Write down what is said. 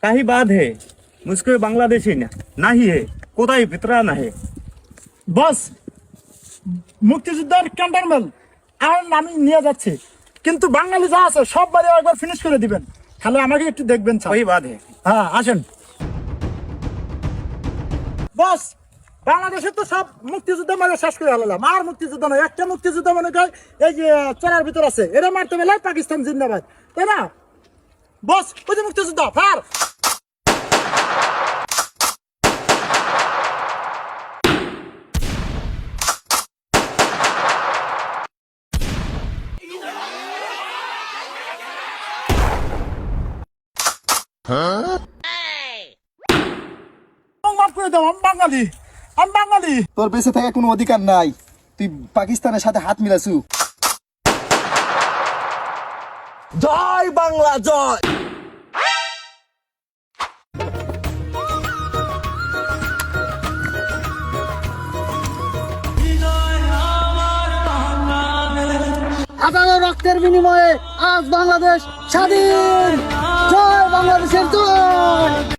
काही बात है मुझको बांग्लादेशी नहीं है कोई फितरा नहीं বস মুক্তিযোদ্ধার ক্যান্টনমেন্ট আর আমি নিয়ে যাচ্ছি, কিন্তু বাঙালি যা আছে সব বাড়ি একবার ফিনিশ করে দিবেন, খালি আমাকে একটু দেখবেন স্যার। वही बात है। হ্যাঁ আসেন বস। বাংলাদেশের তো সব মুক্তিযুদ্ধ মানে শেষ করে আলাম, আর মুক্তিযুদ্ধ নয়, একটা মুক্তিযুদ্ধ মনে কর এই যে চলার ভিতর আছে, এরা মারতে বেলায় পাকিস্তান জিন্দাবাদ, তাই না বস? ওই যে মুক্তিযুদ্ধ ফার মাফ করে দাও, আমি বাঙালি, আমি বাঙালি। তোর বেঁচে থাকার কোনো অধিকার নাই, তুই পাকিস্তানের সাথে হাত মিলাছু। জয় বাংলা জয়। হাজারো রক্তের বিনিময়ে আজ বাংলাদেশ স্বাধীন। জয় বাংলাদেশের জয়।